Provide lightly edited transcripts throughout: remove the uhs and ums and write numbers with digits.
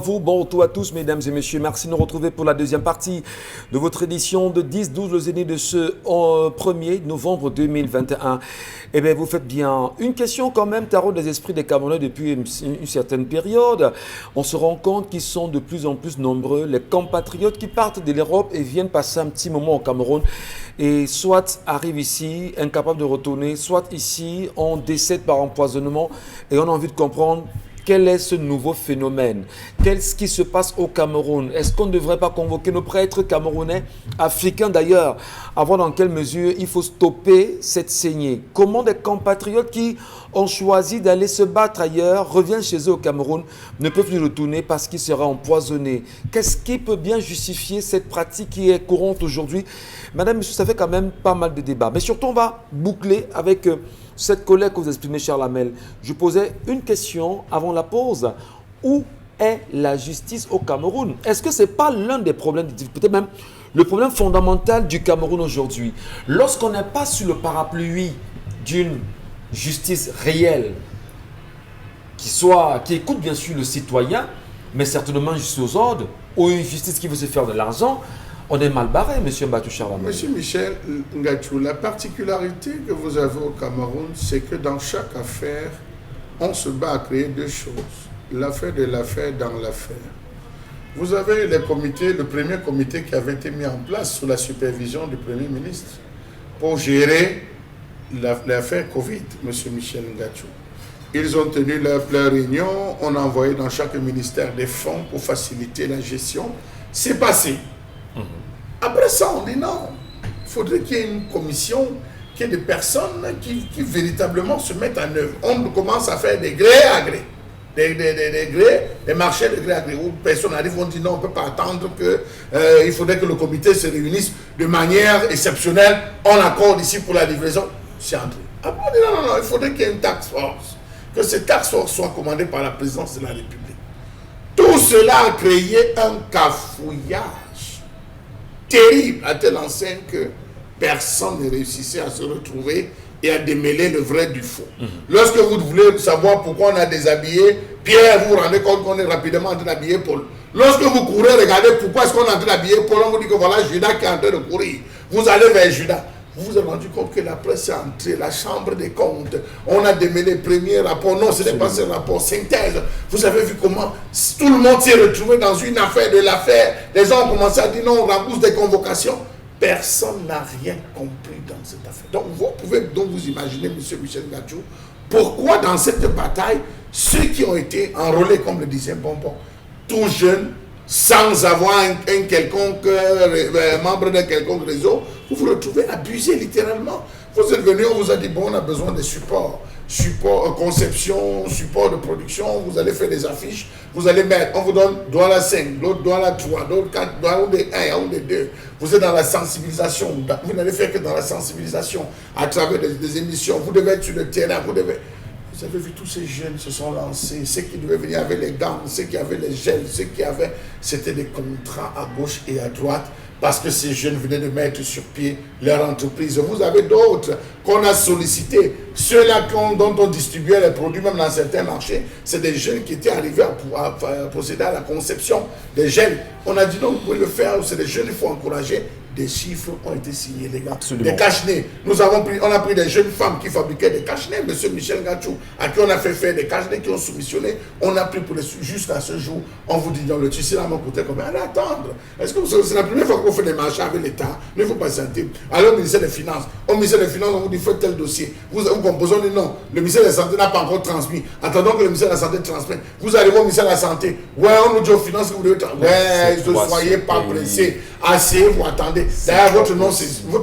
vous, bon retour à tous mesdames et messieurs, merci de nous retrouver pour la deuxième partie de votre édition de 10-12 le Zénith de ce 1er novembre 2021. Eh bien vous faites bien. Une question quand même taraude des esprits des Camerounais depuis une certaine période. On se rend compte qu'ils sont de plus en plus nombreux, les compatriotes qui partent de l'Europe et viennent passer un petit moment au Cameroun et soit arrivent ici incapables de retourner, soit ici on décède par empoisonnement et on a envie de comprendre quel est ce nouveau phénomène? Qu'est-ce qui se passe au Cameroun? Est-ce qu'on ne devrait pas convoquer nos prêtres camerounais, africains d'ailleurs, à voir dans quelle mesure il faut stopper cette saignée? Comment des compatriotes qui ont choisi d'aller se battre ailleurs reviennent chez eux au Cameroun, ne peuvent plus retourner parce qu'ils seraient empoisonnés? Qu'est-ce qui peut bien justifier cette pratique qui est courante aujourd'hui? Madame, monsieur, ça fait quand même pas mal de débats. Mais surtout, on va boucler avec cette colère que vous exprimez, cher Lamel. Je posais une question avant la pause. Où est la justice au Cameroun? Est-ce que ce n'est pas l'un des problèmes, peut-être même le problème fondamental du Cameroun aujourd'hui? Lorsqu'on n'est pas sous le parapluie d'une justice réelle, qui écoute bien sûr le citoyen, mais certainement juste aux ordres, ou une justice qui veut se faire de l'argent, on est mal barré, M. Mbatou Charlamel. Monsieur Michel Ngachou, la particularité que vous avez au Cameroun, c'est que dans chaque affaire, on se bat à créer deux choses. L'affaire de l'affaire dans l'affaire. Vous avez les comités, le premier comité qui avait été mis en place sous la supervision du Premier ministre pour gérer l'affaire Covid, M. Michel Ngachou. Ils ont tenu leur réunion, on a envoyé dans chaque ministère des fonds pour faciliter la gestion. C'est passé. Après ça, on dit non, il faudrait qu'il y ait une commission, qu'il y ait des personnes qui véritablement se mettent en œuvre. On commence à faire des grés à gré, des marchés de gré à gré, où personne arrive, on dit non, on ne peut pas attendre il faudrait que le comité se réunisse de manière exceptionnelle, on accorde ici pour la livraison, c'est entré. Après, on dit non, il faudrait qu'il y ait une task force, que cette task force soit commandée par la présidence de la République. Tout cela a créé un cafouillage terrible à telle enseigne que personne ne réussissait à se retrouver et à démêler le vrai du faux. Lorsque vous voulez savoir pourquoi on a déshabillé Pierre, vous vous rendez compte qu'on est rapidement en train d'habiller Paul. Lorsque vous courez, regardez pourquoi est-ce qu'on est en train d'habiller Paul, on vous dit que voilà Judas qui est en train de courir. Vous allez vers Judas. Vous vous êtes rendu compte que la presse est entrée, la chambre des comptes, on a démêlé le premier rapport. Non, ce n'est pas ce rapport, synthèse. Vous avez vu comment tout le monde s'est retrouvé dans une affaire de l'affaire. Les gens ont commencé à dire non, on rembourse des convocations. Personne n'a rien compris dans cette affaire. Donc vous pouvez donc vous imaginer, M. Michel Ngachou, pourquoi dans cette bataille, ceux qui ont été enrôlés, comme le disait Bonbon, tout jeunes, sans avoir un quelconque membre d'un quelconque réseau, vous vous retrouvez abusé littéralement. Vous êtes venu, on vous a dit, bon, on a besoin de support, conception, support de production, vous allez faire des affiches, vous allez mettre, on vous donne Douala 5, l'autre Douala 3, l'autre 4, Douala 1, Douala 2. Vous êtes dans la sensibilisation, vous n'allez faire que dans la sensibilisation, à travers des émissions, vous devez être sur le terrain, vous avez vu tous ces jeunes se sont lancés, ceux qui devaient venir avec les gants, ceux qui avaient les gels, ceux qui avaient, c'était des contrats à gauche et à droite, parce que ces jeunes venaient de mettre sur pied leur entreprise. Vous avez d'autres qu'on a sollicités, ceux-là dont on distribuait les produits, même dans certains marchés, c'est des jeunes qui étaient arrivés à procéder à la conception des gels. On a dit non, vous pouvez le faire, c'est des jeunes, il faut encourager. Des chiffres ont été signés, les gars. Absolument. Des cache-nez. On a pris des jeunes femmes qui fabriquaient des cache-nez. Monsieur Michel Ngachou, à qui on a fait faire des cache-nez, qui ont soumissionné. On a pris jusqu'à ce jour. On vous dit, non, le tissu là m'a coûté combien? Allez attendre. Est-ce que c'est la première fois qu'on fait des marchés avec l'État? Mais il faut patienter. Alors au ministère des Finances. Au ministère des Finances, on vous dit, faites tel dossier. Vous composez, on dit non. Le ministère de la Santé n'a pas encore transmis. Attendons que le ministère de la Santé transmette. Vous arrivez au ministère de la Santé. Ouais, on nous dit aux finances que vous devez transmettre. Ouais, ne soyez pas pressés. Asseyez-vous, attendez. D'ailleurs, votre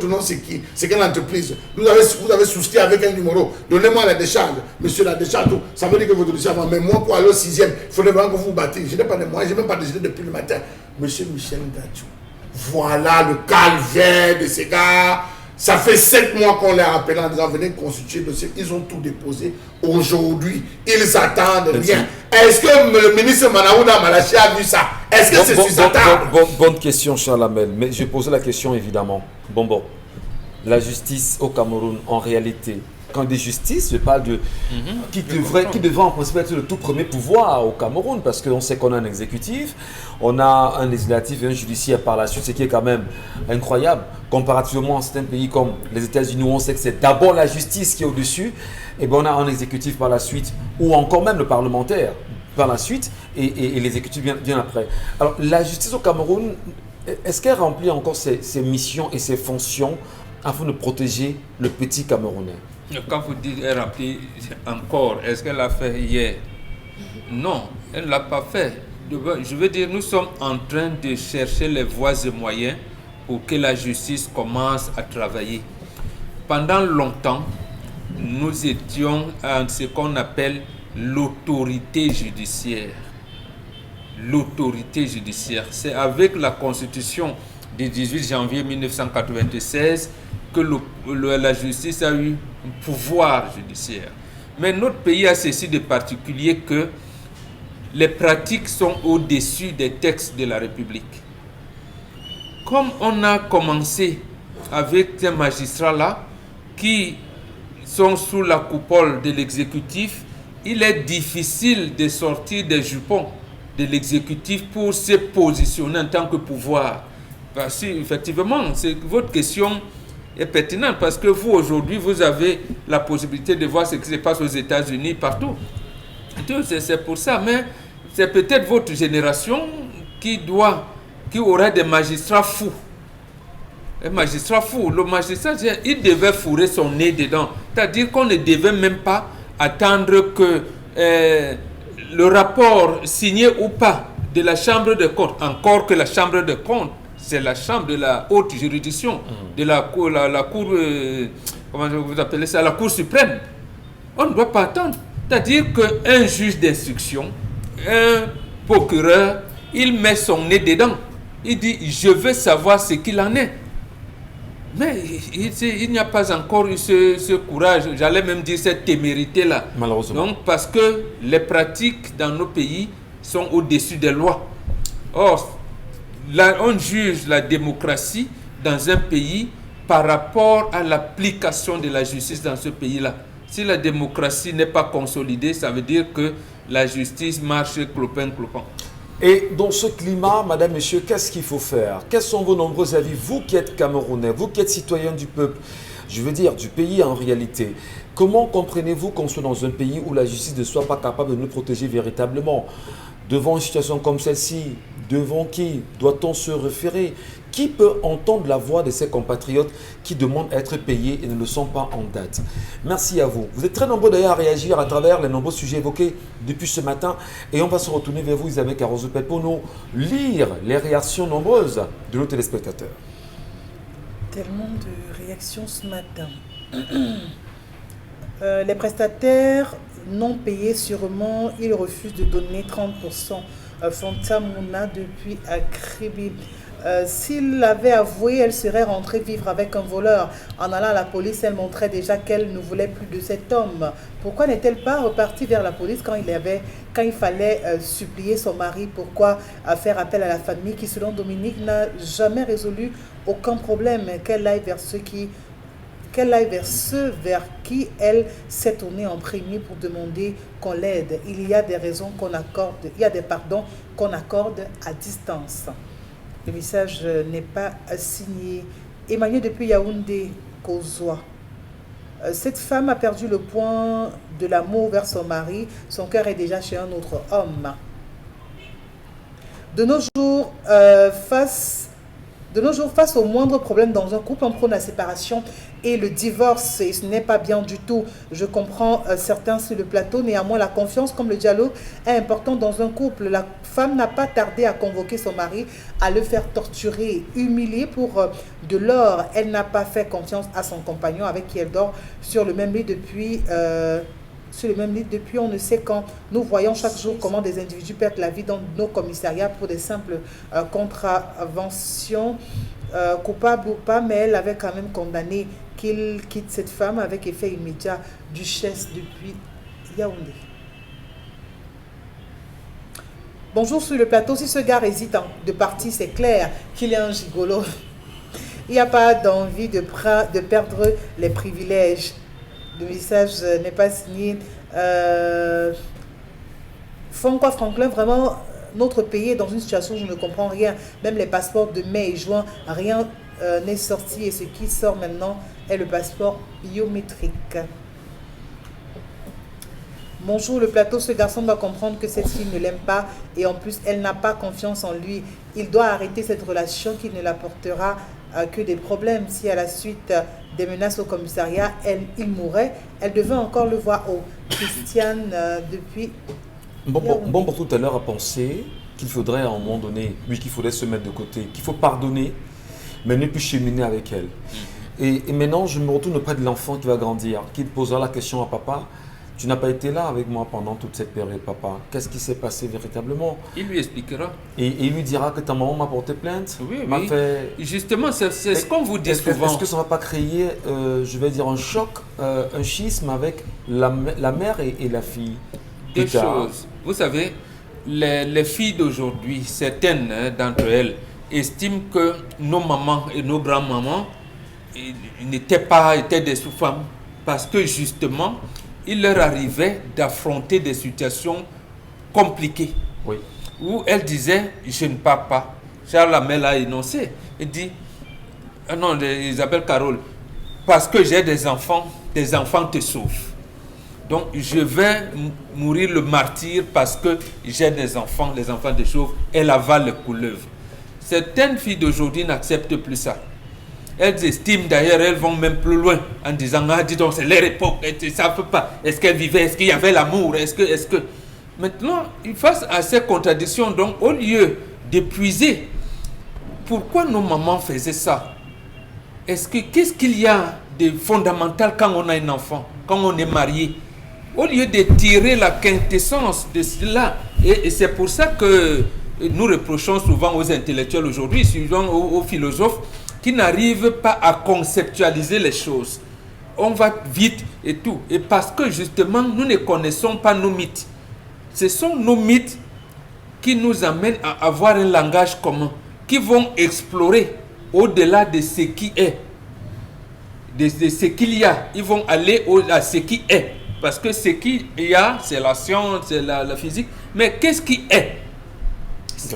nom c'est qui? C'est quelle entreprise? Vous avez souscrit avec un numéro. Donnez-moi la décharge. Monsieur, la décharge, ça veut dire que votre dossier avant. Mais moi, pour aller au 6e, il faudrait vraiment que vous vous battez. Je n'ai pas de moyens, je n'ai même pas décidé depuis le matin. Monsieur Michel Ngachou, voilà le calvaire de ces gars. Ça fait 7 mois qu'on les appelle en disant venez constituer le dossier. Ils ont tout déposé. Aujourd'hui, ils attendent rien. Est-ce que le ministre Manaouda Malachi a vu ça? Est-ce que c'est suscitable? Bonne question, Charles Amel. Mais je posais la question évidemment. La justice au Cameroun, en réalité, quand des justices, je parle de qui devrait en principe être le tout premier pouvoir au Cameroun, parce qu'on sait qu'on a un exécutif, on a un législatif et un judiciaire par la suite, ce qui est quand même incroyable. Comparativement à certains pays comme les États-Unis, où on sait que c'est d'abord la justice qui est au-dessus, et bien on a un exécutif par la suite, ou encore même le parlementaire par la suite, et l'exécutif bien après. Alors la justice au Cameroun, est-ce qu'elle remplit encore ses missions et ses fonctions afin de protéger le petit Camerounais? Quand vous dites elle remplit encore, est-ce qu'elle l'a fait hier? Non, elle ne l'a pas fait. Je veux dire, nous sommes en train de chercher les voies et moyens pour que la justice commence à travailler. Pendant longtemps, nous étions à ce qu'on appelle l'autorité judiciaire. L'autorité judiciaire, c'est avec la Constitution du 18 janvier 1996 que la justice a eu un pouvoir judiciaire. Mais notre pays a ceci de particulier que les pratiques sont au-dessus des textes de la République. Comme on a commencé avec ces magistrats-là qui sont sous la coupole de l'exécutif, il est difficile de sortir des jupons de l'exécutif pour se positionner en tant que pouvoir. Parce que, effectivement, votre question est pertinente parce que vous, aujourd'hui, vous avez la possibilité de voir ce qui se passe aux États-Unis, partout. C'est pour ça, mais c'est peut-être votre génération qui aurait des magistrats fous. Un magistrat fou, le magistrat, il devait fourrer son nez dedans. C'est-à-dire qu'on ne devait même pas attendre que le rapport signé ou pas de la Chambre de comptes, encore que la Chambre de comptes, c'est la chambre de la haute juridiction, de la cour, comment vous appelez ça, la Cour suprême. On ne doit pas attendre. C'est-à-dire qu'un juge d'instruction, un procureur, il met son nez dedans. Il dit, je veux savoir ce qu'il en est. Mais il n'y a pas encore eu ce courage, j'allais même dire cette témérité-là. Malheureusement. Donc, parce que les pratiques dans nos pays sont au-dessus des lois. Or, là, on juge la démocratie dans un pays par rapport à l'application de la justice dans ce pays-là. Si la démocratie n'est pas consolidée, ça veut dire que la justice marche clopin-clopin. Et dans ce climat, madame, monsieur, qu'est-ce qu'il faut faire? Quels sont vos nombreux avis? Vous qui êtes Camerounais, vous qui êtes citoyen du peuple, je veux dire du pays en réalité, comment comprenez-vous qu'on soit dans un pays où la justice ne soit pas capable de nous protéger véritablement? Devant une situation comme celle-ci, devant qui doit-on se référer? Qui peut entendre la voix de ses compatriotes qui demandent à être payés et ne le sont pas en date? Merci à vous. Vous êtes très nombreux d'ailleurs à réagir à travers les nombreux sujets évoqués depuis ce matin. Et on va se retourner vers vous, Isabelle Carozopet, pour nous lire les réactions nombreuses de nos téléspectateurs. Tellement de réactions ce matin. Les prestataires non payés, sûrement, ils refusent de donner 30%. Fanta Mouna depuis Akribi. S'il l'avait avoué, elle serait rentrée vivre avec un voleur. En allant à la police, elle montrait déjà qu'elle ne voulait plus de cet homme. Pourquoi n'est-elle pas repartie vers la police quand il fallait supplier son mari? Pourquoi faire appel à la famille qui, selon Dominique, n'a jamais résolu aucun problème? Qu'elle aille vers ceux vers qui elle s'est tournée en premier pour demander qu'on l'aide. Il y a des raisons qu'on accorde, il y a des pardons qu'on accorde à distance. Le message n'est pas signé. Emmanuel depuis Yaoundé, Kozoa. Cette femme a perdu le point de l'amour vers son mari. Son cœur est déjà chez un autre homme. De nos jours, face au moindre problème dans un couple, on prône la séparation et le divorce, et ce n'est pas bien du tout. Je comprends certains sur le plateau, néanmoins la confiance comme le dialogue est important dans un couple. La femme n'a pas tardé à convoquer son mari, à le faire torturer, humilier pour de l'or. Elle n'a pas fait confiance à son compagnon avec qui elle dort sur le même lit depuis on ne sait quand. Nous voyons chaque jour comment des individus perdent la vie dans nos commissariats pour des simples contraventions, coupables ou pas, mais elle avait quand même condamné qu'il quitte cette femme avec effet immédiat. Duchesse depuis Yaoundé. Bonjour sur le plateau. Si ce gars hésite de partir, c'est clair qu'il est un gigolo. Il n'y a pas d'envie de perdre les privilèges. Le message n'est pas signé. Francois Franklin, vraiment, notre pays est dans une situation où je ne comprends rien. Même les passeports de mai et juin, rien n'est sorti. Et ce qui sort maintenant est le passeport biométrique. Bonjour le plateau, ce garçon doit comprendre que cette fille ne l'aime pas et en plus elle n'a pas confiance en lui. Il doit arrêter cette relation qui ne l'apportera que des problèmes. Si à la suite des menaces au commissariat, il mourrait, elle devait encore le voir au Christiane depuis... Bon, pour tout à l'heure, a pensé qu'il faudrait à un moment donné, oui, qu'il faudrait se mettre de côté, qu'il faut pardonner, mais ne plus cheminer avec elle. Et maintenant, je me retourne auprès de l'enfant qui va grandir, qui posera la question à papa. Tu n'as pas été là avec moi pendant toute cette période, papa. Qu'est-ce qui s'est passé véritablement? Il lui expliquera. Et il lui dira que ta maman m'a porté plainte. Oui, m'a oui. Fait... Justement, c'est ce qu'on vous dit souvent. Est-ce que ça ne va pas créer, je vais dire, un choc, un schisme avec la mère et la fille? Deux choses. Vous savez, les filles d'aujourd'hui, certaines d'entre elles, estiment que nos mamans et nos grands-mamans étaient des sous-femmes parce que justement, il leur arrivait d'affronter des situations compliquées. Oui. Où elles disaient, je ne pars pas. Charles Lamel a énoncé. Il dit, non, Isabelle Carole, parce que j'ai des enfants te sauvent. Donc je vais mourir le martyr parce que j'ai des enfants, les enfants te sauvent. Elle avale les couleuvres. Certaines filles d'aujourd'hui n'acceptent plus ça. Elles estiment d'ailleurs, elles vont même plus loin en disant, ah dis donc c'est leur époque, elles ne savent pas, est-ce qu'elles vivaient, est-ce qu'il y avait l'amour, est-ce que... Maintenant, face à ces contradictions, donc au lieu d'épuiser, pourquoi nos mamans faisaient ça? Qu'est-ce qu'il y a de fondamental quand on a un enfant, quand on est marié? Au lieu de tirer la quintessence de cela, et c'est pour ça que nous reprochons souvent aux intellectuels aujourd'hui, souvent aux philosophes, qui n'arrivent pas à conceptualiser les choses. On va vite et tout. Et parce que justement, nous ne connaissons pas nos mythes. Ce sont nos mythes qui nous amènent à avoir un langage commun, qui vont explorer au-delà de ce qui est, de ce qu'il y a. Ils vont aller à ce qui est. Parce que ce qu'il y a, c'est la science, c'est la physique. Mais qu'est-ce qui est?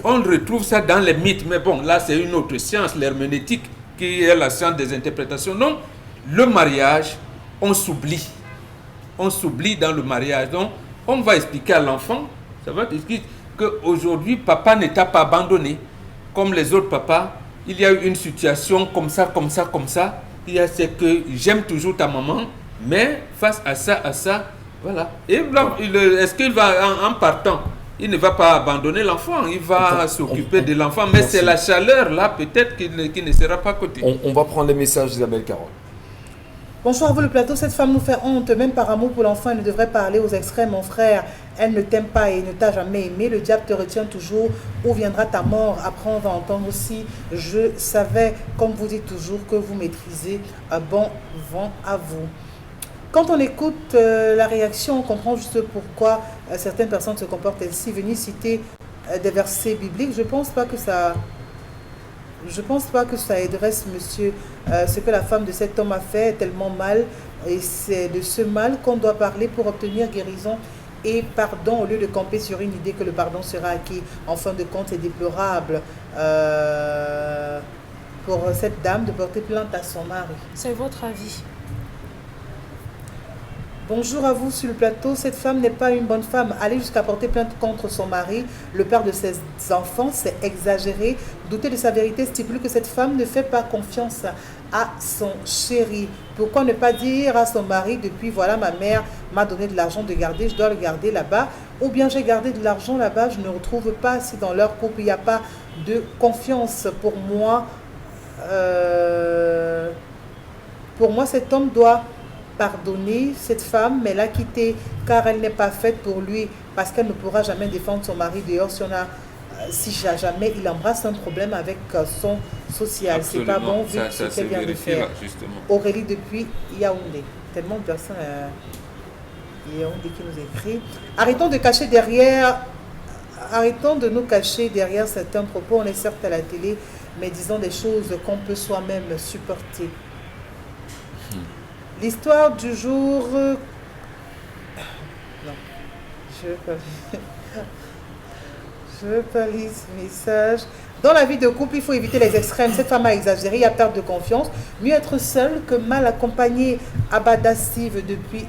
On retrouve ça dans les mythes. Mais bon, là, c'est une autre science, l'herméneutique, qui est la science des interprétations. Non, le mariage, on s'oublie. On s'oublie dans le mariage. Donc, on va expliquer à l'enfant, ça va expliquer qu'aujourd'hui, papa ne t'a pas abandonné. Comme les autres papas, il y a eu une situation comme ça. Il y a ce que j'aime toujours ta maman, mais face à ça, voilà. Et est-ce qu'il va, en partant, il ne va pas abandonner l'enfant, il va s'occuper de l'enfant, mais c'est la chaleur là, peut-être qui ne sera pas côté. On va prendre les messages d'Isabelle Carole. Bonsoir à vous le plateau, cette femme nous fait honte, même par amour pour l'enfant, elle ne devrait parler aux extrêmes, mon frère. Elle ne t'aime pas et ne t'a jamais aimé, le diable te retient toujours. Où viendra ta mort? Après on va entendre aussi, je savais, comme vous dites toujours, que vous maîtrisez. Bon vent à vous. Quand on écoute la réaction, on comprend juste pourquoi certaines personnes se comportent ainsi. Venir citer des versets bibliques, je ne pense pas que ça aiderait ce monsieur. Ce que la femme de cet homme a fait est tellement mal, et c'est de ce mal qu'on doit parler pour obtenir guérison et pardon, au lieu de camper sur une idée que le pardon sera acquis. En fin de compte, c'est déplorable pour cette dame de porter plainte à son mari. C'est votre avis. Bonjour à vous sur le plateau. Cette femme n'est pas une bonne femme. Aller jusqu'à porter plainte contre son mari, le père de ses enfants, c'est exagéré. Douter de sa vérité stipule que cette femme ne fait pas confiance à son chéri. Pourquoi ne pas dire à son mari, depuis voilà, ma mère m'a donné de l'argent de garder, je dois le garder là-bas, ou bien j'ai gardé de l'argent là-bas, je ne retrouve pas. Si dans leur couple il n'y a pas de confiance, pour moi, cet homme doit pardonner cette femme, mais la quitter car elle n'est pas faite pour lui, parce qu'elle ne pourra jamais défendre son mari dehors si jamais il embrasse un problème avec son social. C'est pas bon vu ce qu'elle vient de faire. Là, justement. Aurélie depuis Yaoundé. Tellement de personnes Yaoundé qui nous écrit. Arrêtons de nous cacher derrière certains propos. On est certes à la télé, mais disons des choses qu'on peut soi-même supporter. L'histoire du jour... Non, je veux pas lire ce message. Dans la vie de couple, il faut éviter les extrêmes. Cette femme a exagéré, il y a perte de confiance. Mieux être seul que mal accompagné. Abada Steve depuis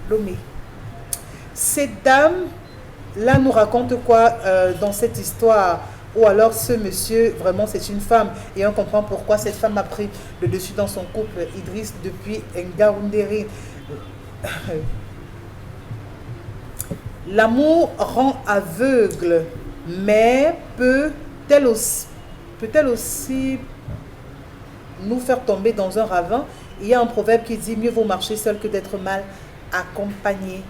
Lomé. Cette dame, là, nous raconte quoi dans cette histoire? Ou alors ce monsieur, vraiment, c'est une femme. Et on comprend pourquoi cette femme a pris le dessus dans son couple. Idriss depuis Ngaoundéré. L'amour rend aveugle, mais peut-elle aussi nous faire tomber dans un ravin? Il y a un proverbe qui dit « Mieux vaut marcher seul que d'être mal accompagné ».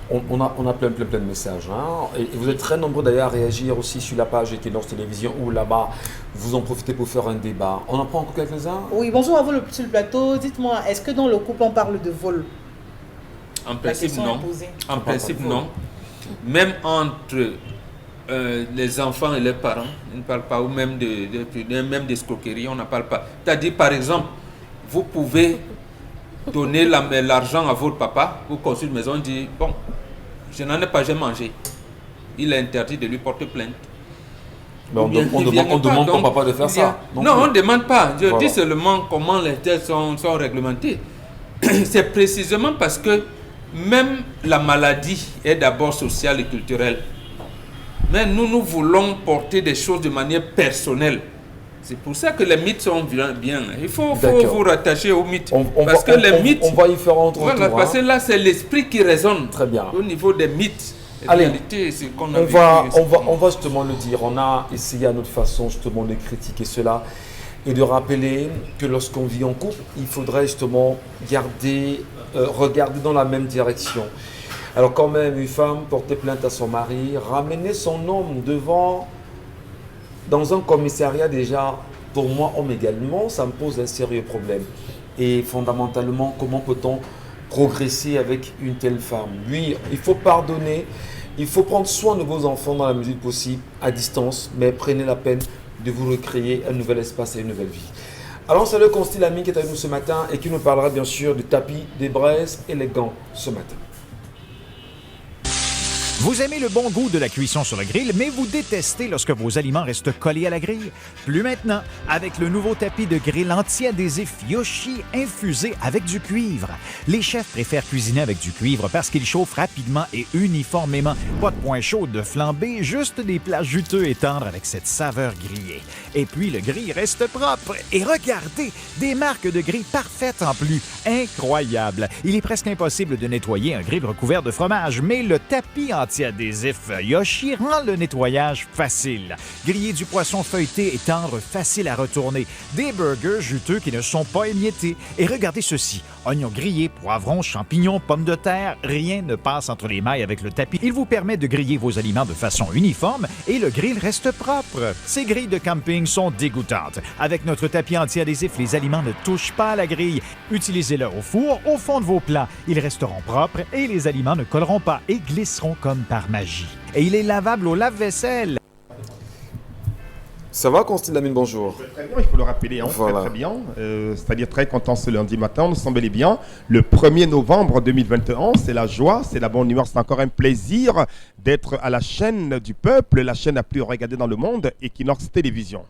On a plein de messages. Hein. Et vous êtes très nombreux d'ailleurs à réagir aussi sur la page Equinox Télévision ou là-bas, vous en profitez pour faire un débat. On en prend encore quelques-uns? Oui, bonjour à vous sur le plateau. Dites-moi, est-ce que dans le couple on parle de vol? En principe, non. En principe, non. Même entre les enfants et les parents, ils ne parlent pas, ou même même d'escroquerie, on n'en parle pas. C'est-à-dire, par exemple, vous pouvez donner l'argent à votre papa pour construire une maison, il dit, bon, je n'en ai pas, j'ai mangé. Il est interdit de lui porter plainte. Mais on demande au papa de faire ça. Non, on ne demande pas. Je dis seulement comment les têtes sont réglementées. C'est précisément parce que même la maladie est d'abord sociale et culturelle. Mais nous voulons porter des choses de manière personnelle. C'est pour ça que les mythes sont bien. Il faut vous rattacher aux mythes. Parce que les mythes... On va y faire entre voilà, parce que là, c'est l'esprit qui résonne. Très bien. Au niveau des mythes. Allez, réalité, c'est qu'on a on va justement le dire. On a essayé à notre façon justement de critiquer cela et de rappeler que lorsqu'on vit en couple, il faudrait justement regarder dans la même direction. Alors quand même, une femme porter plainte à son mari, ramener son homme dans un commissariat déjà, pour moi, homme également, ça me pose un sérieux problème. Et fondamentalement, comment peut-on progresser avec une telle femme? Oui, il faut pardonner, il faut prendre soin de vos enfants dans la mesure du possible, à distance, mais prenez la peine de vous recréer un nouvel espace et une nouvelle vie. Alors, c'est le Consti Lamine qui est avec nous ce matin et qui nous parlera bien sûr du tapis des braises élégants ce matin. Vous aimez le bon goût de la cuisson sur le grill, mais vous détestez lorsque vos aliments restent collés à la grille? Plus maintenant, avec le nouveau tapis de grill anti-adhésif Yoshi infusé avec du cuivre. Les chefs préfèrent cuisiner avec du cuivre parce qu'il chauffe rapidement et uniformément. Pas de point chaud de flambée, juste des plats juteux et tendres avec cette saveur grillée. Et puis le grill reste propre. Et regardez, des marques de grill parfaites en plus. Incroyable! Il est presque impossible de nettoyer un grill recouvert de fromage, mais le tapis anti-adhésif Yoshi rend le nettoyage facile. Griller du poisson feuilleté et tendre, facile à retourner. Des burgers juteux qui ne sont pas émiettés. Et regardez ceci. Oignons grillés, poivrons, champignons, pommes de terre, rien ne passe entre les mailles avec le tapis. Il vous permet de griller vos aliments de façon uniforme et le grill reste propre. Ces grilles de camping sont dégoûtantes. Avec notre tapis anti-adhésif, les aliments ne touchent pas à la grille. Utilisez-le au four, au fond de vos plats. Ils resteront propres et les aliments ne colleront pas et glisseront comme par magie. Et il est lavable au lave-vaisselle. Ça va, Consti Lamine, bonjour. Très bien, il faut le rappeler, hein, voilà. très bien. C'est-à-dire très content ce lundi matin, nous sommes bel et bien le 1er novembre 2021, c'est la joie, c'est la bonne humeur, c'est encore un plaisir d'être à la chaîne du peuple, la chaîne la plus regardée dans le monde, Equinox Télévision.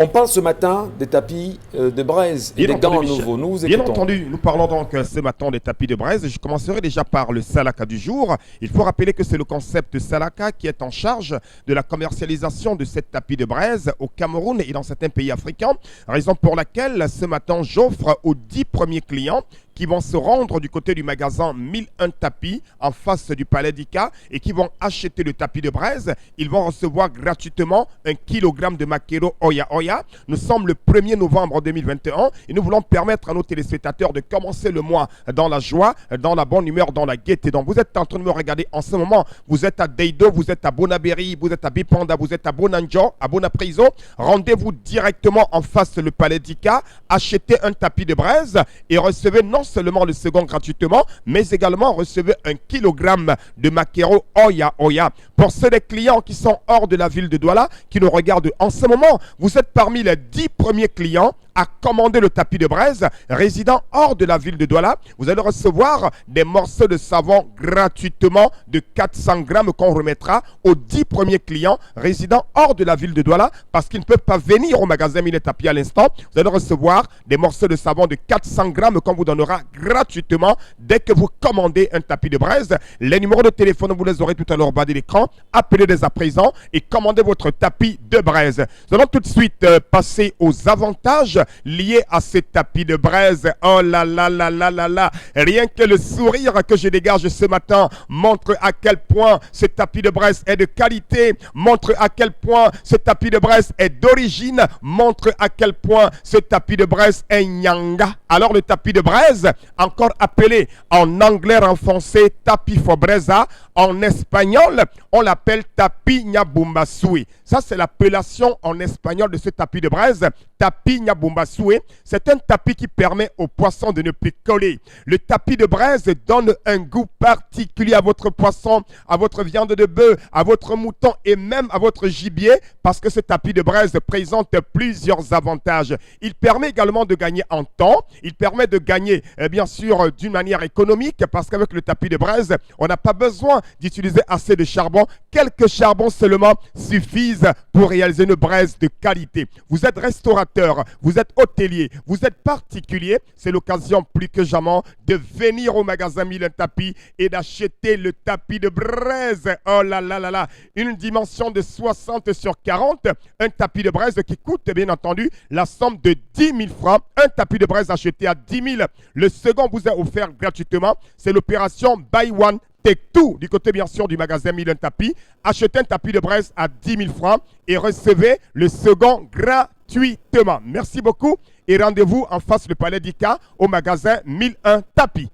On parle ce matin des tapis de braise et des gants nouveaux. Nous vous écoutons. Bien entendu, nous parlons donc ce matin des tapis de braise. Je commencerai déjà par le Salaka du jour. Il faut rappeler que c'est le concept Salaka qui est en charge de la commercialisation de ces tapis de braise au Cameroun et dans certains pays africains. Raison pour laquelle ce matin j'offre aux 10 premiers clients qui vont se rendre du côté du magasin 1001 tapis en face du Palais d'Ika et qui vont acheter le tapis de braise. Ils vont recevoir gratuitement 1 kg de maquereau Oya Oya. Nous sommes le 1er novembre 2021 et nous voulons permettre à nos téléspectateurs de commencer le mois dans la joie, dans la bonne humeur, dans la gaieté. Donc vous êtes en train de me regarder en ce moment. Vous êtes à Deido, vous êtes à Bonaberi, vous êtes à Bipanda, vous êtes à Bonanjo, à Bonapriso. Rendez-vous directement en face du Palais d'Ika, achetez un tapis de braise et recevez non seulement le second gratuitement, mais également recevez 1 kg de maquereau Oya Oya. Pour ceux des clients qui sont hors de la ville de Douala, qui nous regardent en ce moment, vous êtes parmi les 10 premiers clients à commander le tapis de braise résidant hors de la ville de Douala. Vous allez recevoir des morceaux de savon gratuitement de 400 grammes qu'on remettra aux 10 premiers clients résidant hors de la ville de Douala parce qu'ils ne peuvent pas venir au magasin Mille Tapis à l'instant. Vous allez recevoir des morceaux de savon de 400 grammes qu'on vous donnera gratuitement dès que vous commandez un tapis de braise. Les numéros de téléphone, vous les aurez tout à l'heure au bas de l'écran. Appelez dès à présent et commandez votre tapis de braise. Nous allons tout de suite passer aux avantages liés à ce tapis de braise. Oh là là là là là là. Rien que le sourire que je dégage ce matin montre à quel point ce tapis de braise est de qualité, montre à quel point ce tapis de braise est d'origine, montre à quel point ce tapis de braise est nyanga. Alors le tapis de braise, encore appelé en anglais renfoncé tapis fobreza, en espagnol, on l'appelle tapis nyabumbasui. Ça, c'est l'appellation en espagnol de ce tapis de braise, tapis nyabumbasui. C'est un tapis qui permet aux poissons de ne plus coller. Le tapis de braise donne un goût particulier à votre poisson, à votre viande de bœuf, à votre mouton et même à votre gibier parce que ce tapis de braise présente plusieurs avantages. Il permet également de gagner en temps. Il permet de gagner, bien sûr, d'une manière économique parce qu'avec le tapis de braise, on n'a pas besoin d'utiliser assez de charbon. Quelques charbons seulement suffisent pour réaliser une braise de qualité. Vous êtes restaurateur, vous êtes hôtelier, vous êtes particulier. C'est l'occasion plus que jamais de venir au magasin Mille Tapis et d'acheter le tapis de braise. Oh là là là là. Une dimension de 60 sur 40. Un tapis de braise qui coûte bien entendu la somme de 10 000 francs. Un tapis de braise acheté à 10 000. Le second vous est offert gratuitement. C'est l'opération Buy One Take Two du côté bien sûr du magasin Mille Tapis. Achetez un tapis de braise à 10 000 francs et recevez le second gratuitement. Merci beaucoup et rendez-vous en face du Palais d'Ika au magasin 1001 Tapis.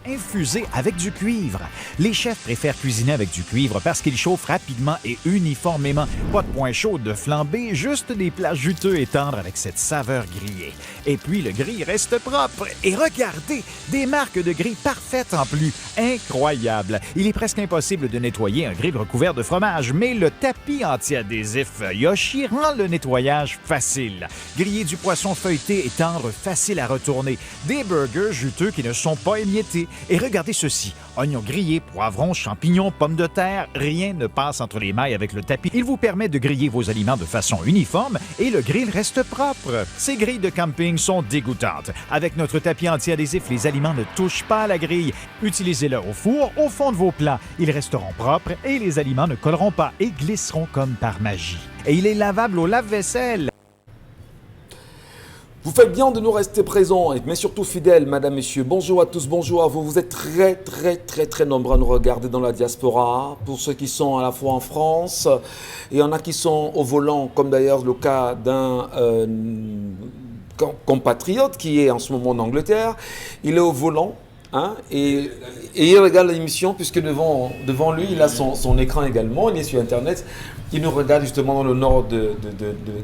Infusé avec du cuivre. Les chefs préfèrent cuisiner avec du cuivre parce qu'il chauffe rapidement et uniformément. Pas de point chaud de flambée, juste des plats juteux et tendres avec cette saveur grillée. Et puis le grill reste propre. Et regardez, des marques de grill parfaites en plus. Incroyable. Il est presque impossible de nettoyer un grill recouvert de fromage, mais le tapis anti-adhésif Yoshi rend le nettoyage facile. Griller du poisson feuilleté et tendre, facile à retourner. Des burgers juteux qui ne sont pas émiettés. Et regardez ceci, oignons grillés, poivrons, champignons, pommes de terre, rien ne passe entre les mailles avec le tapis. Il vous permet de griller vos aliments de façon uniforme et le grill reste propre. Ces grilles de camping sont dégoûtantes. Avec notre tapis anti-adhésif, les aliments ne touchent pas à la grille. Utilisez-le au four, au fond de vos plats. Ils resteront propres et les aliments ne colleront pas et glisseront comme par magie. Et il est lavable au lave-vaisselle. Vous faites bien de nous rester présents, mais surtout fidèles, madame, messieurs. Bonjour à tous, bonjour à vous. Vous êtes très nombreux à nous regarder dans la diaspora. Pour ceux qui sont à la fois en France, il y en a qui sont au volant, comme d'ailleurs le cas d'un compatriote qui est en ce moment en Angleterre. Il est au volant. Hein, et il regarde l'émission puisque devant lui, il a son écran également, il est sur Internet. Il nous regarde justement dans le nord de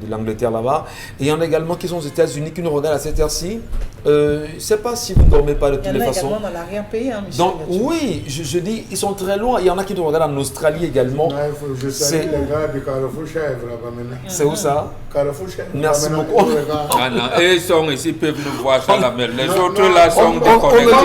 l'Angleterre là-bas. Et il y en a également qui sont aux États-Unis qui nous regardent à cette heure-ci. Je ne sais pas si vous ne dormez pas de toutes les façons. Il y en a également dans l'arrière-pays, hein, Michel. Donc, oui, je dis, ils sont très loin. Il y en a qui nous regardent en Australie également. Je salue les gars du Carrefour Chèvre là-bas maintenant. C'est où ça? Carrefour Chèvre. Merci beaucoup. Ah non, et ils sont ici, peuvent nous voir ça la mer. Les autres là sont déconnectés.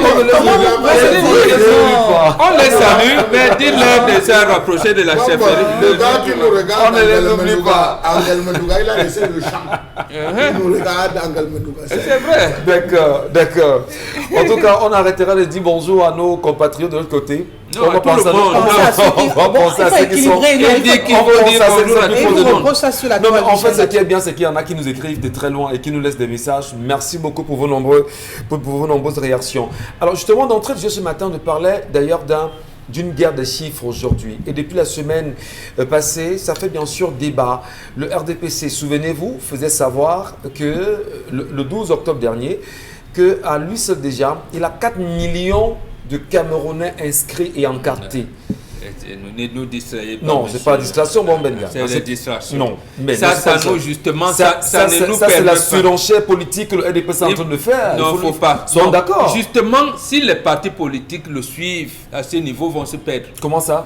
On les salue, mais dis-leur de se rapprocher de la chefferie. Le gars qui nous regarde, on ne les oublie pas. Angel Medouga, il a laissé le champ. Il nous regarde, Angel Medouga. C'est vrai. D'accord. En tout cas, on arrêtera de dire bonjour à nos compatriotes de l'autre côté. Non, à tout le monde. On va penser à ceux qui sont. Non, mais en fait, ce qui est bien, c'est qu'il y en a qui nous écrivent de très loin et qui nous laissent des messages. Merci beaucoup pour vos nombreuses réactions. Alors, justement, d'entrée de jeu ce matin, on parlait d'ailleurs d'une guerre des chiffres aujourd'hui. Et depuis la semaine passée, ça fait bien sûr débat. Le RDPC, souvenez-vous, faisait savoir que le 12 octobre dernier, qu'à lui seul déjà, il a 4 millions de Camerounais inscrits et encartés. Ne nous distrayez pas. Non, c'est pas la distraction, Bombenga. C'est la distraction. Non, mais ça nous justement, ça ne nous permet c'est la pas. surenchère politique que le RDPC est en train de faire. Non, il ne faut pas. Sont d'accord. Justement, si les partis politiques le suivent à ce niveau, vont se perdre. Comment ça?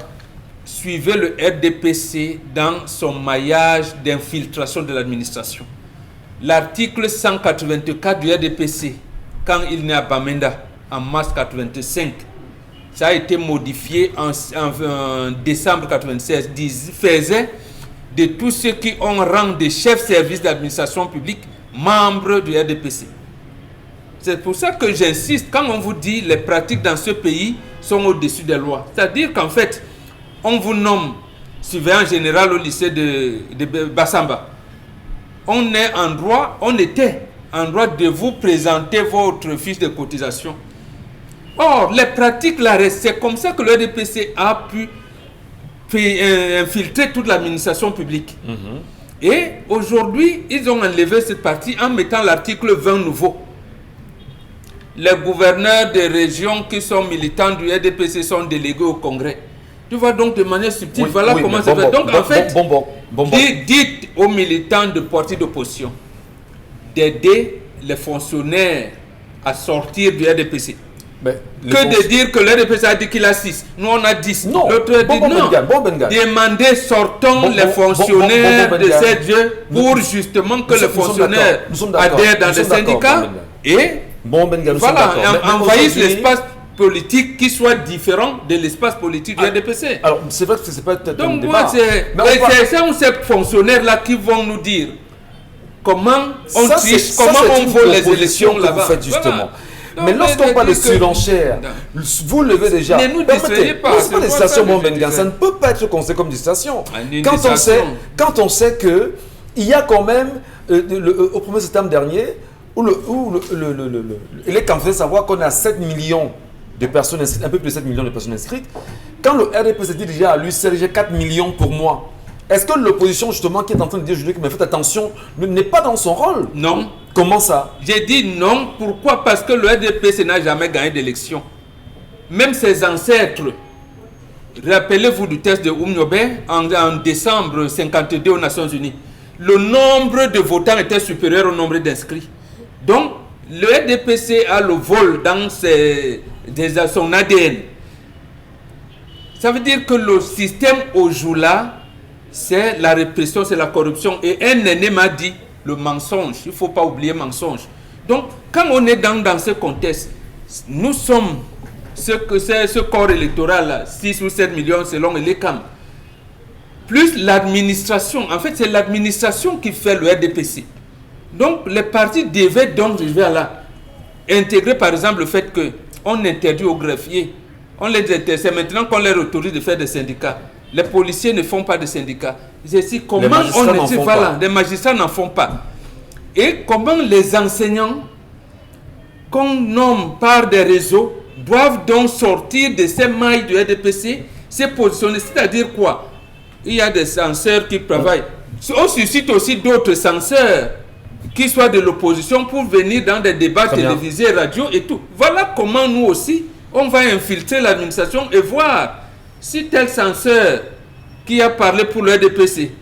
Suivez le RDPC dans son maillage d'infiltration de l'administration. L'article 184 du RDPC, quand il naît à Bamenda, en mars 85, ça a été modifié en décembre 96, faisait de tous ceux qui ont rang de chef service d'administration publique membres du RDPC. C'est pour ça que j'insiste, quand on vous dit les pratiques dans ce pays sont au-dessus des lois, c'est-à-dire qu'en fait, on vous nomme surveillant général au lycée de Bassamba. On était en droit de vous présenter votre fiche de cotisation. Or, les pratiques là restent. C'est comme ça que le RDPC a pu infiltrer toute l'administration publique. Et aujourd'hui, ils ont enlevé cette partie en mettant l'article 20 nouveau. Les gouverneurs des régions qui sont militants du RDPC sont délégués au Congrès. Tu vois donc de manière subtile, Oui, voilà oui, comment mais ça fait. Donc en fait, bon. dites aux militants de partis d'opposition d'aider les fonctionnaires à sortir du RDPC. Que de dire que le RDPC a dit qu'il a 6. Nous on a 10. Non. L'autre dit non. Demandez, sortons les fonctionnaires de ces dieux pour justement que les fonctionnaires adhèrent dans les syndicats et voilà, envahissent l'espace politique qui soit différent de l'espace politique du RDPC. Alors, c'est vrai que c'est pas peut-être donc, moi, c'est ces fonctionnaires-là qui vont nous dire comment on triche, comment on vole les élections là-bas. Vous faites justement. Voilà. Mais lorsqu'on parle de surenchère, vous levez déjà. Ne nous distrayez pas. C'est pas des stations Bombenga. Ça ne peut pas être considéré comme des stations. Quand on sait que il y a quand même, au 1er septembre dernier, il est quand fait savoir qu'on a 7 millions de personnes inscrites, un peu plus de 7 millions de personnes inscrites. Quand le RDPC dit déjà à lui, j'ai 4 millions pour moi. Est-ce que l'opposition, justement, qui est en train de dire aujourd'hui, mais faites attention, n'est pas dans son rôle? Non. Comment ça? J'ai dit non. Pourquoi? Parce que le RDPC n'a jamais gagné d'élection. Même ses ancêtres. Rappelez-vous du test de Oumniobe en décembre 1952 aux Nations Unies. Le nombre de votants était supérieur au nombre d'inscrits. Donc, le RDPC a le vol dans son ADN. Ça veut dire que le système au jour là, c'est la répression, c'est la corruption. Et un aîné m'a dit le mensonge. Il ne faut pas oublier le mensonge. Donc, quand on est dans ce contexte, nous sommes ce corps électoral là, 6 ou 7 millions selon l'ECAM, plus l'administration. En fait, c'est l'administration qui fait le RDPC. Donc, les partis devaient donc arriver à là. Intégrer par exemple le fait qu'on interdit aux greffiers. C'est maintenant qu'on leur autorise de faire des syndicats. Les policiers ne font pas de syndicats. Comment les magistrats n'en font pas. Et comment les enseignants qu'on nomme par des réseaux doivent donc sortir de ces mailles du RDPC, se positionner. C'est-à-dire quoi? Il y a des censeurs qui travaillent. On suscite aussi d'autres censeurs qui soient de l'opposition pour venir dans des débats télévisés, radio et tout. Voilà comment nous aussi, on va infiltrer l'administration et voir si tel censeur qui a parlé pour le RDPC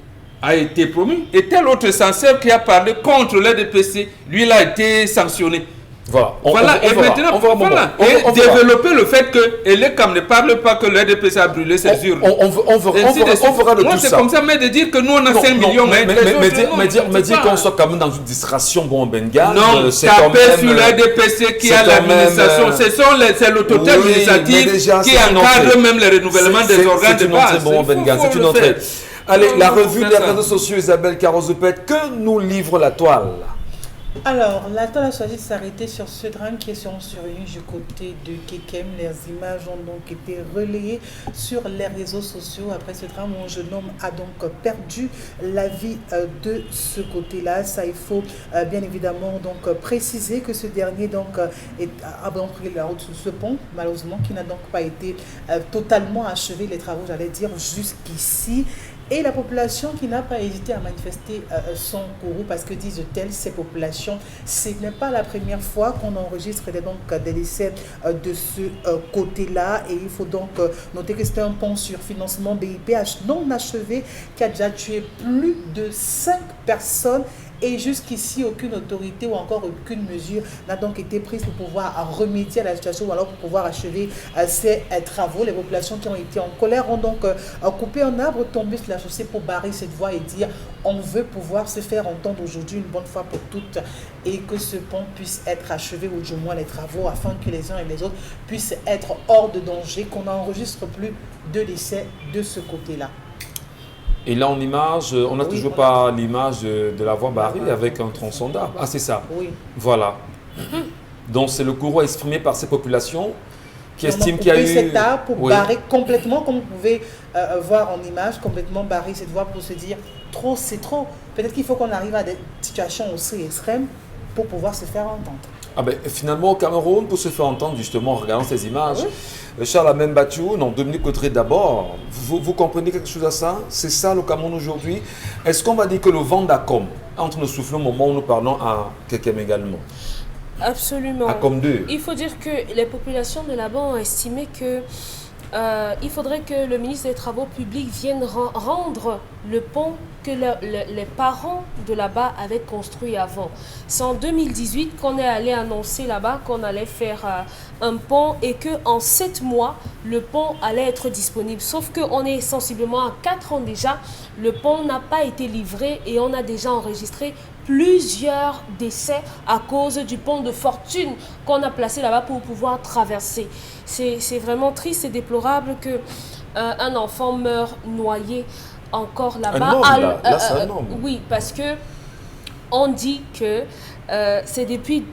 a été promu et tel autre censeur qui a parlé contre le RDPC, lui, il a été sanctionné. Voilà. Et développer le fait que l'ECAM ne parle pas que le RDPC a brûlé ses urnes. On fera de tout ça. C'est comme ça, mais de dire que nous on a 5 millions. Mais dire qu'on soit quand même dans une distraction Bombenga. Non, taper sur le RDPC qui a l'administration. C'est l'autorité administrative qui encadre même le renouvellement des organes de base. C'est une entrée. Allez, la revue des réseaux sociaux, Isabelle Carozoupet, que nous livre la toile? Alors, la toile a choisi de s'arrêter sur ce drame qui est survenu du côté de Kekem. Les images ont donc été relayées sur les réseaux sociaux. Après ce drame, un jeune homme a donc perdu la vie de ce côté-là. Ça, il faut bien évidemment donc préciser que ce dernier donc a donc pris la route sur ce pont, malheureusement, qui n'a donc pas été totalement achevé, les travaux, j'allais dire, jusqu'ici. Et la population qui n'a pas hésité à manifester son courroux, parce que disent-elles, ces populations, ce n'est pas la première fois qu'on enregistre des décès de ce côté-là. Et il faut donc noter que c'est un pont sur financement BIPH non achevé qui a déjà tué plus de 5 personnes. Et jusqu'ici, aucune autorité ou encore aucune mesure n'a donc été prise pour pouvoir remédier à la situation ou alors pour pouvoir achever ces travaux. Les populations qui ont été en colère ont donc coupé un arbre, tombé sur la chaussée pour barrer cette voie et dire on veut pouvoir se faire entendre aujourd'hui une bonne fois pour toutes et que ce pont puisse être achevé ou du moins les travaux afin que les uns et les autres puissent être hors de danger, qu'on n'enregistre plus de décès de ce côté-là. Et là, en image, on n'a toujours pas l'image de la voie barrée avec un tronçon d'arbre. Ah, c'est ça. Oui. Voilà. Donc, c'est le courroux exprimé par ces populations qui estiment qu'il y a coupé eu... cet arbre pour barrer complètement, comme vous pouvez voir en image, complètement barrer cette voie pour se dire trop, c'est trop. Peut-être qu'il faut qu'on arrive à des situations aussi extrêmes pour pouvoir se faire entendre. Ah ben, finalement, au Cameroun, pour se faire entendre, justement, en regardant ces images, Charles Amen Bachou, non, Dominique Cotteret d'abord, vous comprenez quelque chose à ça? C'est ça le Cameroun aujourd'hui? Est-ce qu'on va dire que le vent d'Acom est en train de souffler au moment où nous parlons à Kekem également? Absolument. Acom 2. Il faut dire que les populations de là-bas ont estimé que il faudrait que le ministre des Travaux publics vienne rendre le pont que les parents de là-bas avaient construit avant. C'est en 2018 qu'on est allé annoncer là-bas qu'on allait faire un pont et qu'en 7 mois, le pont allait être disponible. Sauf qu'on est sensiblement à 4 ans déjà, le pont n'a pas été livré et on a déjà enregistré plusieurs décès à cause du pont de fortune qu'on a placé là-bas pour pouvoir traverser. C'est vraiment triste et déplorable qu'un enfant meure noyé encore là-bas. Là, c'est un homme. Oui, parce que on dit que c'est depuis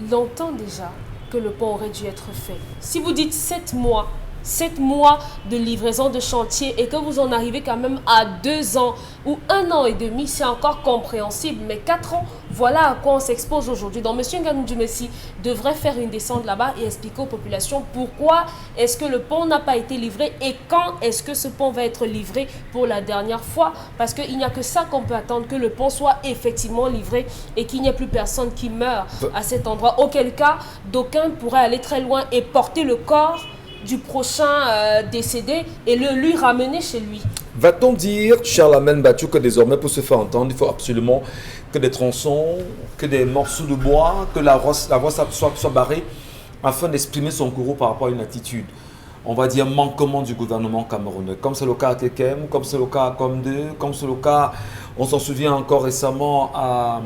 longtemps déjà que le pont aurait dû être fait. Si vous dites 7 mois de livraison de chantier et que vous en arrivez quand même à 2 ans ou 1 an et demi, c'est encore compréhensible. Mais 4 ans, voilà à quoi on s'expose aujourd'hui. Donc, M. Nganou Djumessi devrait faire une descente là-bas et expliquer aux populations pourquoi est-ce que le pont n'a pas été livré et quand est-ce que ce pont va être livré pour la dernière fois. Parce qu'il n'y a que ça qu'on peut attendre, que le pont soit effectivement livré et qu'il n'y ait plus personne qui meurt à cet endroit. Auquel cas, d'aucuns pourraient aller très loin et porter le corps du prochain décédé et le lui ramener chez lui. Va-t-on dire, Charles Amen Bachou, que désormais pour se faire entendre, il faut absolument que des tronçons, que des morceaux de bois, que la voie soit barrée afin d'exprimer son courroux par rapport à une attitude, on va dire, manquement du gouvernement camerounais, comme c'est le cas à Kekem, comme c'est le cas à Com2, comme c'est le cas, on s'en souvient encore récemment à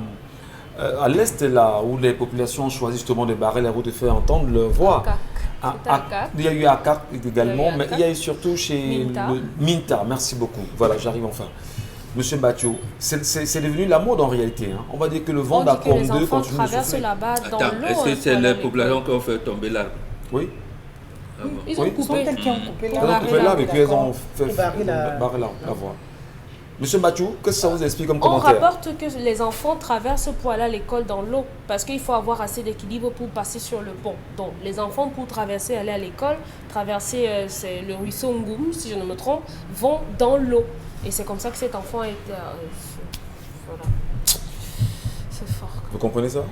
l'est, là, où les populations ont choisi justement de barrer les routes et de faire entendre leur voix. Il y a eu Akak également, mais il y a eu surtout chez Minta. Merci beaucoup. Voilà, j'arrive enfin. Monsieur Bachou, c'est devenu la mode en réalité. Hein. On va dire que le vent d'Acom 2 continue de souffler. Là-bas dans l'eau. Est-ce que c'est les populations qui ont fait tomber l'arbre? Oui. Ils ont coupé. Qui ont coupé Ils ont coupé l'arbre et puis ils ont fait barrer la voie. Monsieur Bachou, qu'est-ce que ça vous explique comme On commentaire? rapporte que les enfants traversent pour aller à l'école dans l'eau parce qu'il faut avoir assez d'équilibre pour passer sur le pont. Donc, les enfants, pour traverser, aller à l'école, traverser le ruisseau Ngoum, si je ne me trompe, vont dans l'eau. Et c'est comme ça que cet enfant a été... voilà. C'est fort. Vous comprenez ça?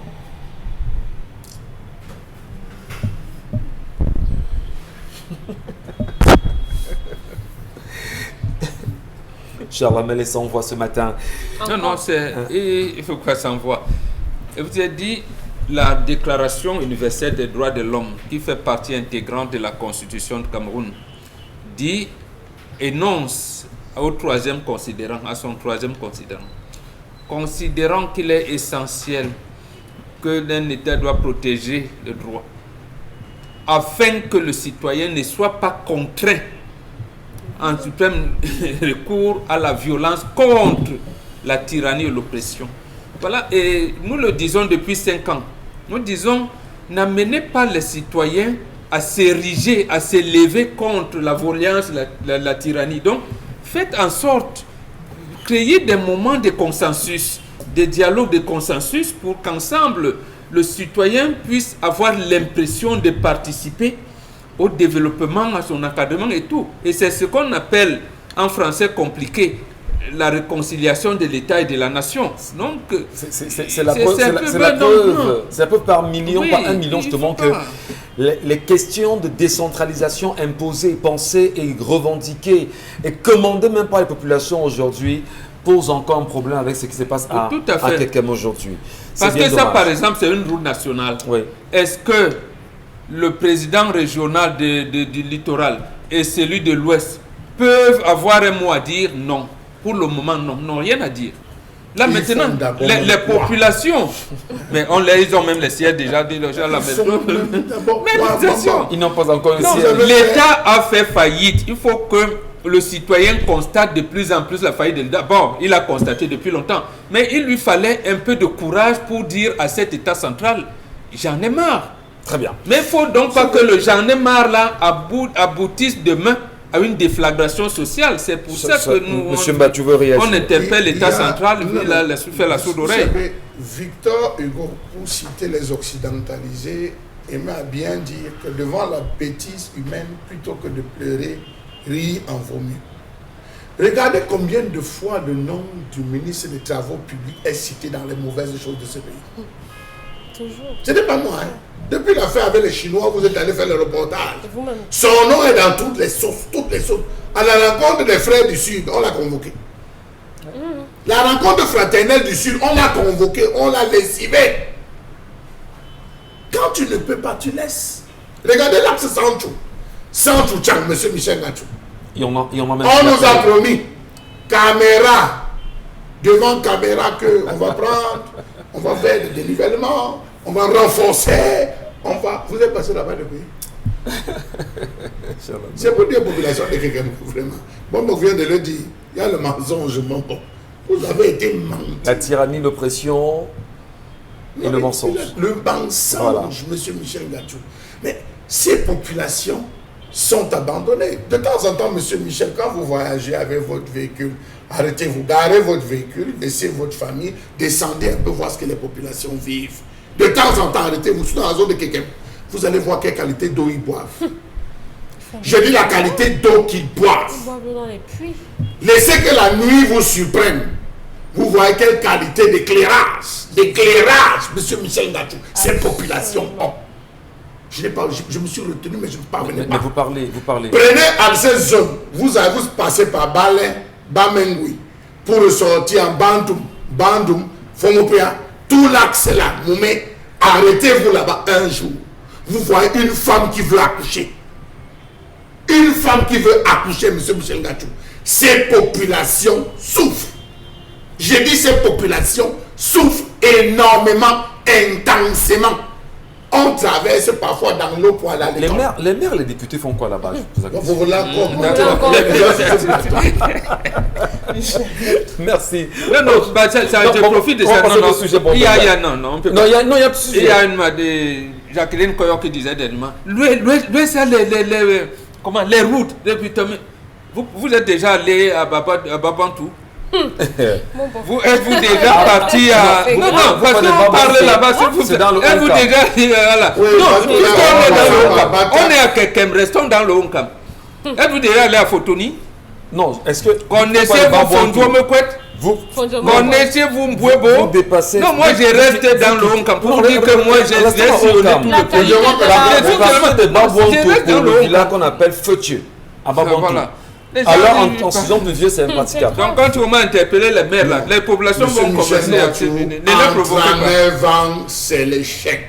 Charles Amel s'envoie ce matin. Non, il faut que ça s'envoie. Et vous avez dit la Déclaration universelle des droits de l'homme, qui fait partie intégrante de la Constitution du Cameroun, dit, énonce à son troisième considérant, considérant qu'il est essentiel que l'un État doit protéger le droit, afin que le citoyen ne soit pas contraint en suprême recours à la violence contre la tyrannie et l'oppression. Voilà, et nous le disons depuis 5 ans. Nous disons, n'amenez pas les citoyens à s'ériger, à s'élever contre la violence, la tyrannie. Donc, faites en sorte, créez des moments de consensus, des dialogues de consensus pour qu'ensemble, le citoyen puisse avoir l'impression de participer au développement, à son encadrement et tout. Et c'est ce qu'on appelle, en français compliqué, la réconciliation de l'État et de la nation. Donc, c'est la preuve par million, oui, par 1 million justement que les questions de décentralisation imposées, pensées et revendiquées et commandées même par les populations aujourd'hui posent encore un problème avec ce qui se passe à Kekem aujourd'hui. Parce que ça, par exemple, c'est une route nationale. Oui. Est-ce que le président régional du littoral et celui de l'Ouest peuvent avoir un mot à dire? Non. Pour le moment, non. Non, rien à dire. Là, maintenant, les populations, mais ils ont même les sièges déjà à la maison. Ils n'ont pas encore le siège. L'État a fait faillite. Il faut que le citoyen constate de plus en plus la faillite de l'État. Bon, il a constaté depuis longtemps. Mais il lui fallait un peu de courage pour dire à cet État central, j'en ai marre. Très bien. Mais il ne faut donc pas que le j'en ai marre là aboutisse demain à une déflagration sociale. C'est pour ça que nous, on interpelle l'État central, il a fait la sourde oreille. Victor Hugo, pour citer les occidentalisés, aimait à bien dire que devant la bêtise humaine, plutôt que de pleurer, rire en vaut mieux. Regardez combien de fois le nom du ministre des Travaux publics est cité dans les mauvaises choses de ce pays. Toujours. Ce n'est pas moi. Depuis l'affaire avec les Chinois, vous êtes allé faire le reportage. Son nom est dans toutes les sauces, toutes les sauces. À la rencontre des frères du Sud, on l'a convoqué. La rencontre fraternelle du Sud, on l'a convoqué, on l'a lessivé. Quand tu ne peux pas, tu laisses. Regardez l'axe Sanchou Chang, monsieur Michel Gachou. On nous a promis caméra, devant caméra, qu'on va prendre, on va faire des dénivellements, on va renforcer, Vous êtes passé là-bas depuis. C'est pour dire population de quelqu'un, vraiment. Bon, on vient de le dire, il y a le mensonge, bon. Vous avez été menti. La tyrannie, l'oppression et le mensonge. Le mensonge, voilà. Monsieur Michel Gachou. Mais ces populations sont abandonnées. De temps en temps, monsieur Michel, quand vous voyagez avec votre véhicule, arrêtez-vous, garez votre véhicule, laissez votre famille, descendez un peu voir ce que les populations vivent. De temps en temps, arrêtez-vous, dans la zone de quelqu'un. Vous allez voir quelle qualité d'eau ils boivent. Je dis la qualité d'eau qu'ils boivent. Ils boivent dans les puits. Laissez que la nuit vous surprenne. Vous voyez quelle qualité d'éclairage, monsieur Michel Gachou, ces populations ont. Je me suis retenu, mais je ne parvenais pas. Mais vous parlez. Prenez à cette zone, vous passez par Balin, Bamengui, pour ressortir en Bandoum, Fomopéa, tout l'axe là, Moumé, arrêtez-vous là-bas un jour. Vous voyez une femme qui veut accoucher. Une femme qui veut accoucher, monsieur Michel Gachou. Ces populations souffrent. J'ai dit ces populations souffrent énormément, intensément. On traverse parfois dans l'eau pour aller à l'école. Les maires, les députés font quoi là-bas? Vous voulez encore Merci. Non, je profite de ça. Il y a Jacqueline Koyon qui disait dernièrement, les routes, vous êtes déjà allé à Babantou? Êtes-vous déjà parti à... Non, parce qu'on parle là-bas, c'est dans le Onkam. Êtes-vous déjà... On est à Kekem, restons dans le Onkam. Êtes-vous déjà allé à Fotoni? Non, est-ce que... Connaissez-vous Fondou Mekwet? Connaissez-vous Mbouebo? Vous dépassez... Non, moi j'ai resté dans le Onkam pour dire que moi j'ai sillonné tout le pays. Vous passez de Babouantou pour le village qu'on appelle Fetieu, à Babouantou. Alors, en saison de vieux, c'est impraticable. Donc, quand on m'a interpellé les maires, là, les populations vont commencer à se ne les provoquer pas. C'est l'échec.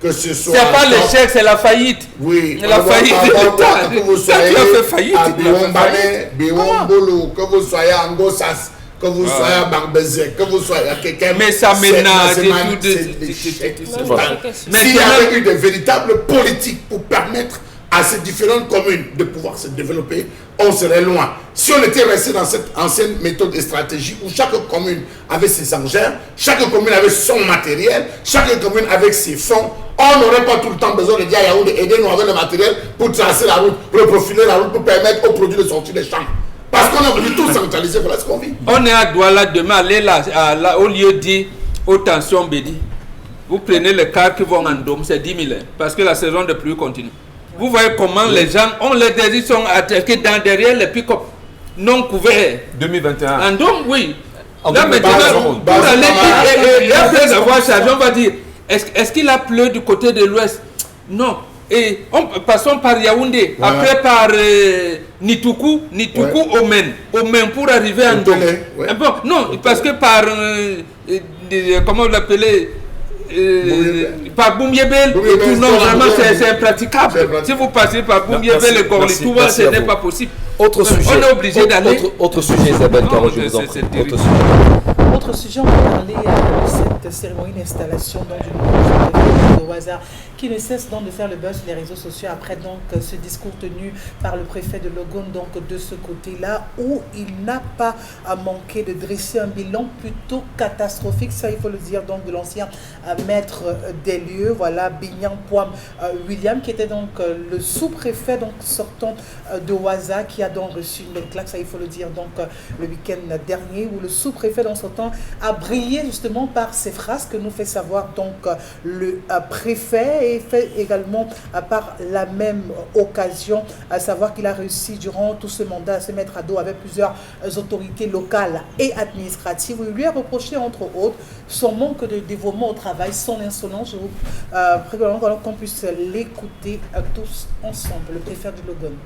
Que ce soit. C'est pas l'échec, c'est la faillite. Oui. La faillite de l'État. Que vous soyez à faillite. Que vous soyez à Ngossas, que vous soyez à Barbezé, que vous soyez à quelqu'un. Mais ça ménage et tout. S'il y avait eu de véritables politiques pour permettre à ces différentes communes de pouvoir se développer, on serait loin. Si on était resté dans cette ancienne méthode et stratégie où chaque commune avait ses engins, chaque commune avait son matériel, chaque commune avec ses fonds, on n'aurait pas tout le temps besoin de dire à Yaoundé, aidez-nous avec le matériel pour tracer la route, reprofiler la route, pour permettre aux produits de sortir des champs. Parce qu'on a voulu tout centraliser, voilà ce qu'on vit. On est à Douala demain, aller là, au lieu dit, attention Bédi, vous prenez les cars qui vont en Dôme, c'est 10 000, parce que la saison de pluie continue. Vous voyez comment les gens ont les décisions sont attaqués derrière les pick-up. non couverts. 2021. En donc, oui. En Là, 2021, maintenant, pour aller, et après avoir chargé, on va dire, est-ce qu'il a plu du côté de l'ouest? Non. Et passons par Yaoundé, Voilà. après par Nituku, Omen pour arriver à Ndong. Ouais. Bon, non, parce que par, comment on l'appelait, par Boumyebel, et tout, non, vraiment c'est impraticable. Si vous passez par Boumyebel et Gorlitouba, ce n'est pas possible. Autre sujet. On est obligé d'aller. Autre sujet, Isabelle, Non, Caro, je vous en c'est prie. terrible. Autre sujet. Autre sujet, on va parler de cette cérémonie d'installation du nouveau préfet de Ouaza qui ne cesse donc de faire le buzz sur les réseaux sociaux après donc ce discours tenu par le préfet de Logone donc de ce côté-là où il n'a pas manqué de dresser un bilan plutôt catastrophique, ça il faut le dire donc de l'ancien maître des lieux, voilà Bignan Poam William qui était donc le sous-préfet donc sortant de Ouaza qui a donc reçu une belle claque, ça il faut le dire donc le week-end dernier où le sous-préfet dans son temps a brillé justement par ces phrases que nous fait savoir donc le préfet et fait également par la même occasion à savoir qu'il a réussi durant tout ce mandat à se mettre à dos avec plusieurs autorités locales et administratives où il lui a reproché entre autres son manque de dévouement au travail, son insolence. Je vous prévois qu'on puisse l'écouter tous ensemble, le préfet de Logone.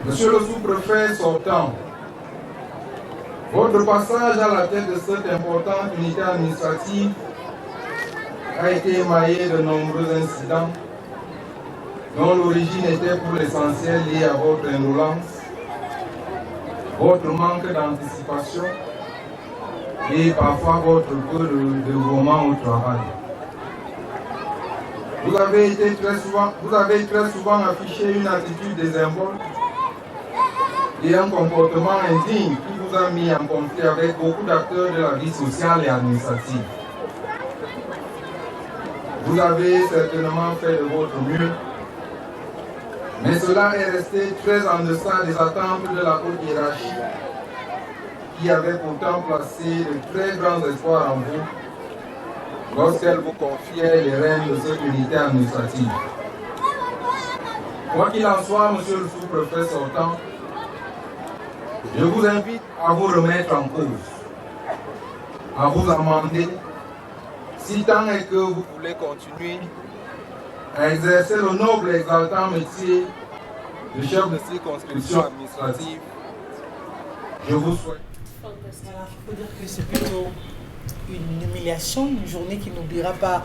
Monsieur le sous-préfet sortant, votre passage à la tête de cette importante unité administrative a été émaillé de nombreux incidents dont l'origine était pour l'essentiel liée à votre indolence, votre manque d'anticipation et parfois votre peu de dévouement au travail. Vous avez très souvent affiché une attitude désinvolte et un comportement indigne qui vous a mis en conflit avec beaucoup d'acteurs de la vie sociale et administrative. Vous avez certainement fait de votre mieux, mais cela est resté très en deçà des attentes de la haute hiérarchie qui avait pourtant placé de très grands espoirs en vous lorsqu'elle vous confiait les rênes de cette unité administrative. Quoi qu'il en soit, monsieur le sous-préfet sortant, je vous invite à vous remettre en cause, à vous amender, si tant est que vous voulez continuer à exercer le noble et exaltant métier de chef de circonscription administrative. Je vous souhaite. Voilà, il faut dire que c'est plutôt une humiliation, une journée qui n'oubliera pas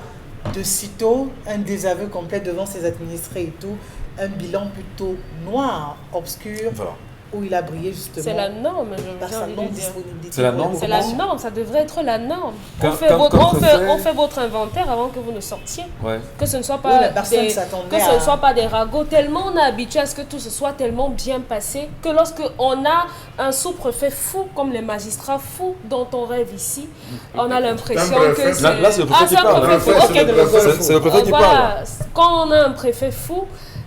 de sitôt, un désaveu complet devant ses administrés et tout, un bilan plutôt noir, obscur. Voilà. Où il a brillé justement. C'est la norme, par j'ai sa envie de dire. non-disponibilité. C'est la norme. C'est la norme, ça devrait être la norme. Quand- On fait, quand- votre, quand on fait votre inventaire avant que vous ne sortiez. Ouais. Que ce ne soit Oui, pas, la personne des, s'attendait que ce à- ne soit pas des ragots. Tellement on est habitué à ce que tout se soit tellement bien passé que lorsque on a un sous-préfet fou comme les magistrats fous dont on rêve ici, on a l'impression Un que préfet. c'est... Là, c'est le préfet Ah, qui c'est un parle. préfet fou. C'est Ok. le préfet C'est le préfet qui Voilà. parle. Quand on a un préfet fou,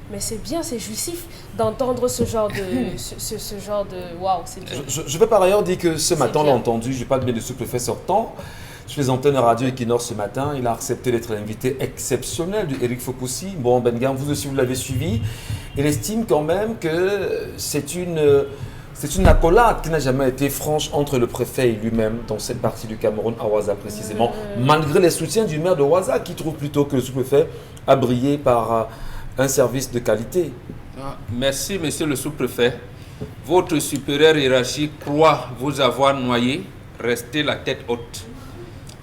mais c'est bien, c'est jouissif d'entendre ce genre de... ce genre de... Waouh, c'est bien. Je vais par ailleurs dire que ce matin, on l'a bien. entendu, je parle bien du sous-préfet sortant. Je les antennes radio Equinor ce matin, il a accepté d'être l'invité exceptionnel du Eric Fokoussi. Bon, Bengam, vous aussi vous l'avez suivi. Il estime quand même que c'est une accolade qui n'a jamais été franche entre le préfet et lui-même dans cette partie du Cameroun, à Ouaza précisément, malgré les soutiens du maire de Ouaza qui trouve plutôt que le sous-préfet a brillé par un service de qualité. Ah, merci, monsieur le sous-préfet. Votre supérieur hiérarchique croit vous avoir noyé. Restez la tête haute.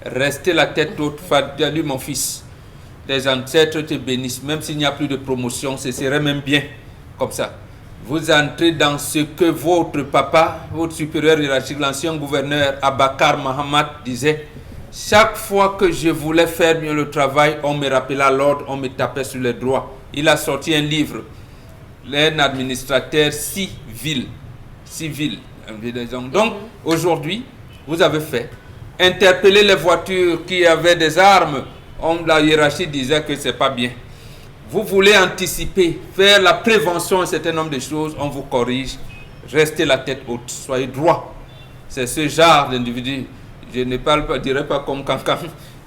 Restez la tête haute. Fadjalu, mon fils. Tes ancêtres te bénissent. Même s'il n'y a plus de promotion, ce serait même bien comme ça. Vous entrez dans ce que votre papa, votre supérieur hiérarchique, l'ancien gouverneur Abakar Mahamat disait. Chaque fois que je voulais faire mieux le travail, on me rappelait à l'ordre, on me tapait sur les doigts. Il a sorti un livre, un administrateur civil. Donc, aujourd'hui, vous avez fait interpeller les voitures qui avaient des armes. La hiérarchie disait que ce n'est pas bien. Vous voulez anticiper, faire la prévention, un certain nombre de choses, on vous corrige. Restez la tête haute, soyez droit. C'est ce genre d'individu. Je ne dirais pas comme Cancan.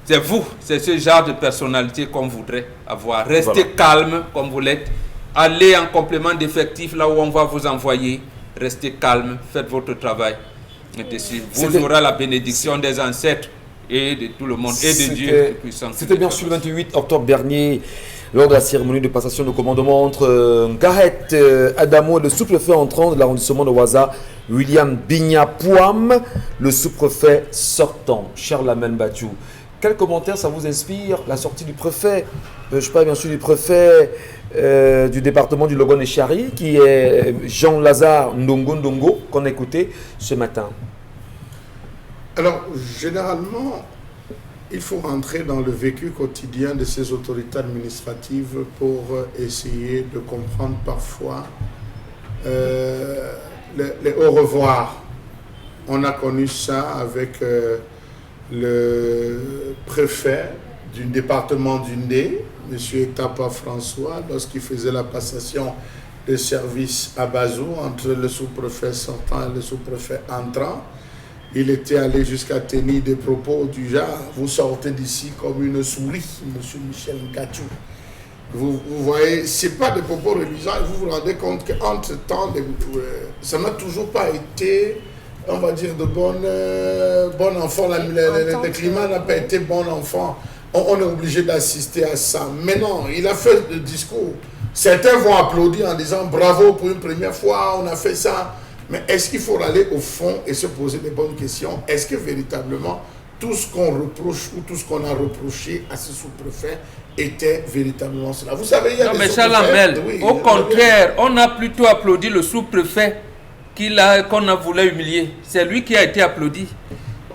C'est vous, c'est ce genre de personnalité qu'on voudrait avoir. Restez calme comme vous l'êtes. allez en complément d'effectifs là où on va vous envoyer. Restez calme, faites votre travail. Vous aurez la bénédiction des ancêtres et de tout le monde et de Dieu tout-puissant. C'était bien sûr le 28 octobre dernier, lors de la cérémonie de passation de commandement entre Gareth Adamo et le sous-préfet entrant de l'arrondissement de Waza, William Bignapouam, le sous-préfet sortant, Charles Lamel Bachou. Quel commentaire ça vous inspire, la sortie du préfet, je parle bien sûr du préfet du département du Logon et Chari, qui est Jean-Lazare Ndongo, qu'on a écouté ce matin? Alors, généralement, il faut rentrer dans le vécu quotidien de ces autorités administratives pour essayer de comprendre parfois les au revoir. On a connu ça avec le préfet du département d'Undé, M. Etapa François, lorsqu'il faisait la passation de service à Bazou entre le sous-préfet sortant et le sous-préfet entrant. Il était allé jusqu'à tenir des propos du genre « Vous sortez d'ici comme une souris, M. Michel Nkachou ». Vous voyez, ce n'est pas des propos reluisants et vous vous rendez compte qu'entre-temps, ça n'a toujours pas été, on va dire, de bon enfant. Le climat n'a pas été bon enfant. On est obligé d'assister à ça. Mais non, il a fait le discours. Certains vont applaudir en disant « Bravo pour une première fois, on a fait ça ». Mais est-ce qu'il faut aller au fond et se poser des bonnes questions? Est-ce que véritablement tout ce qu'on reproche ou tout ce qu'on a reproché à ce sous-préfet était véritablement cela? Vous savez, il y a non, des mais Charles Lamel, oui, au contraire, on a plutôt applaudi le sous-préfet qu'on a voulu humilier. C'est lui qui a été applaudi.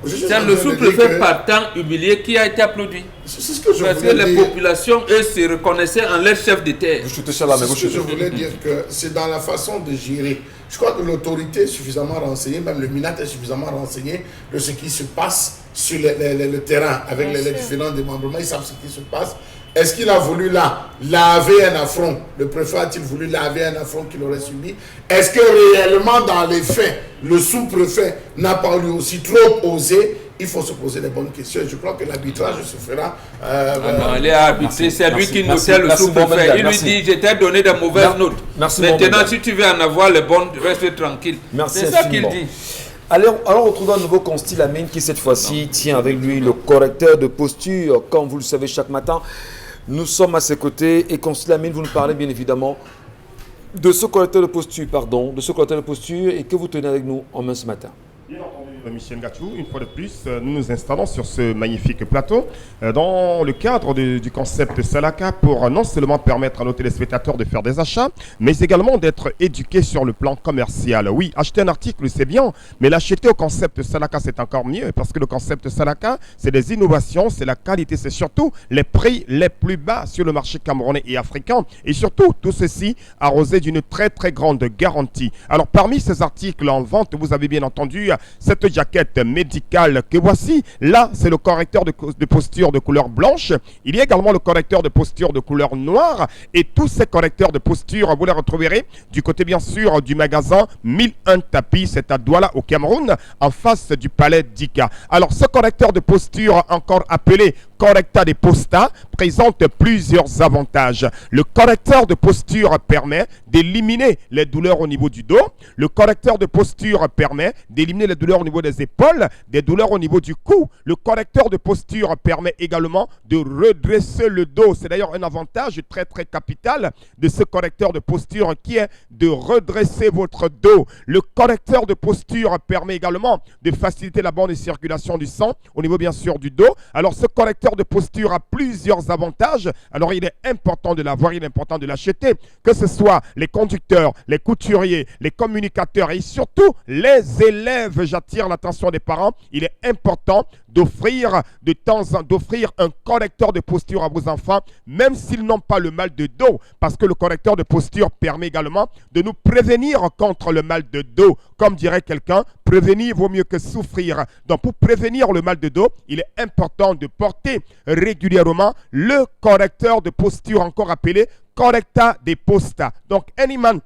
C'est le sous-préfet partant humilié qui a été applaudi. C'est ce que je Parce que les populations, eux, se reconnaissaient en leur chef de terre. Je voulais dire que c'est dans la façon de gérer. Je crois que l'autorité est suffisamment renseignée, même le MINAT est suffisamment renseigné de ce qui se passe sur le terrain avec les différents démembrements. Ils savent ce qui se passe. Est-ce qu'il a voulu là laver un affront? Le préfet a-t-il voulu laver un affront qu'il aurait subi? Est-ce que réellement dans les faits, le sous-préfet n'a pas lui aussi trop osé? Il faut se poser les bonnes questions. Je crois que l'arbitrage se fera. Non, il est arbitré. C'est lui qui notait le sous-préfet. Il lui dit, je t'ai donné de mauvaises notes. Maintenant, si tu veux en avoir les bonnes, reste tranquille. C'est ça qu'il dit. Alors, on retrouve un nouveau Consti Lamine qui, cette fois-ci, tient avec lui le correcteur de posture. Comme vous le savez, chaque matin, nous sommes à ses côtés. Et Consti Lamine, vous nous parlez bien évidemment de ce correcteur de posture, et que vous tenez avec nous en main ce matin. Bien entendu, Michel Ngachou, une fois de plus, nous nous installons sur ce magnifique plateau dans le cadre du concept Salaka pour non seulement permettre à nos téléspectateurs de faire des achats, mais également d'être éduqués sur le plan commercial. Oui, acheter un article, c'est bien, mais l'acheter au concept Salaka, c'est encore mieux parce que le concept Salaka, c'est des innovations, c'est la qualité, c'est surtout les prix les plus bas sur le marché camerounais et africain. Et surtout, tout ceci arrosé d'une très très grande garantie. Alors, parmi ces articles en vente, vous avez bien entendu cette jaquette médicale que voici. Là, c'est le correcteur de posture de couleur blanche. Il y a également le correcteur de posture de couleur noire. Et tous ces correcteurs de posture, vous les retrouverez du côté, bien sûr, du magasin 1001 tapis. C'est à Douala, au Cameroun, en face du palais d'Ika. Alors, ce correcteur de posture, encore appelé Correcta de Posta, présente plusieurs avantages. Le correcteur de posture permet d'éliminer les douleurs au niveau du dos. Le correcteur de posture permet d'éliminer les douleurs au niveau des épaules, des douleurs au niveau du cou. Le correcteur de posture permet également de redresser le dos. C'est d'ailleurs un avantage très très capital de ce correcteur de posture qui est de redresser votre dos. Le correcteur de posture permet également de faciliter la bonne circulation du sang au niveau bien sûr du dos. Alors ce correcteur de posture a plusieurs avantages. Alors il est important de l'avoir, il est important de l'acheter. Que ce soit les conducteurs, les couturiers, les communicateurs et surtout les élèves. J'attire l'attention des parents. Il est important d'offrir un correcteur de posture à vos enfants, même s'ils n'ont pas le mal de dos, parce que le correcteur de posture permet également de nous prévenir contre le mal de dos. Comme dirait quelqu'un, prévenir vaut mieux que souffrir. Donc pour prévenir le mal de dos, il est important de porter régulièrement le correcteur de posture, encore appelé Correcta de Posta. Donc any man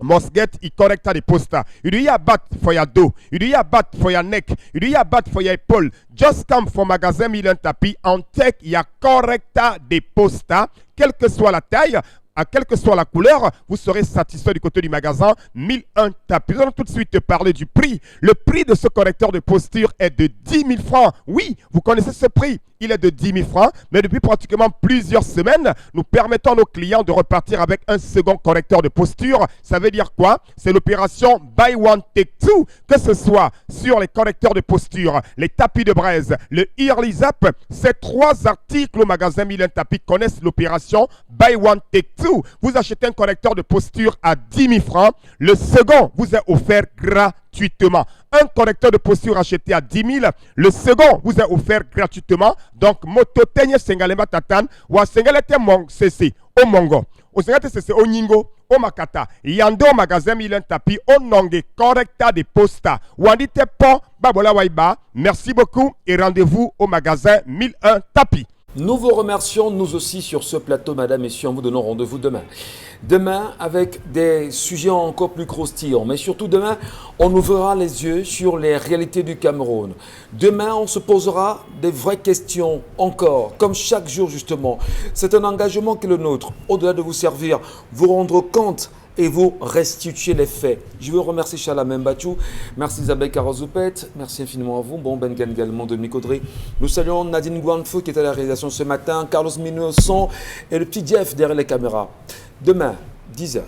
must get a corrector de posta. You do your bat for your dos. You do your bat for your neck. You do your bat for your épaule. Just come for magasin 1001 tapis and take your corrector de posta. Quelle que soit la taille, à quelle que soit la couleur, vous serez satisfait du côté du magasin 1001 tapis. Nous allons tout de suite parler du prix. Le prix de ce correcteur de posture est de 10 000 francs. Oui, vous connaissez ce prix. Il est de 10 000 francs, mais depuis pratiquement plusieurs semaines, nous permettons à nos clients de repartir avec un second correcteur de posture. Ça veut dire quoi? C'est l'opération Buy One Take Two, que ce soit sur les correcteurs de posture, les tapis de braise, le Early Up. Ces 3 articles au magasin 1001 Tapis connaissent l'opération Buy One Take Two. Vous achetez un correcteur de posture à 10 000 francs. Le second vous est offert gratuitement. Un correcteur de posture acheté à 10 000, le second vous est offert gratuitement. Donc, moto tenye sengalema tatan, wa sengalete mong cc au mongo. Au sengalete cc au ningo, au makata. Yando au magasin 1001 Tapis, au nonge correcteur de posta. Wandite pon, babola waiba. Merci beaucoup et rendez-vous au magasin 1001 Tapis. Nous vous remercions, nous aussi, sur ce plateau, mesdames et messieurs. On vous donne rendez-vous demain. Demain, avec des sujets encore plus croustillants. Mais surtout, demain, on ouvrira les yeux sur les réalités du Cameroun. Demain, on se posera des vraies questions encore, comme chaque jour, justement. C'est un engagement qui est le nôtre. Au-delà de vous servir, vous rendre compte et vous restituer les faits. Je veux remercier Chalamem Bachou, merci Isabelle Karazoupet, merci infiniment à vous, bon Ben Gan également, Dominique Audrey. Nous saluons Nadine Guanfou qui était à la réalisation ce matin, Carlos Minot son et le petit Jeff derrière les caméras. Demain, 10h.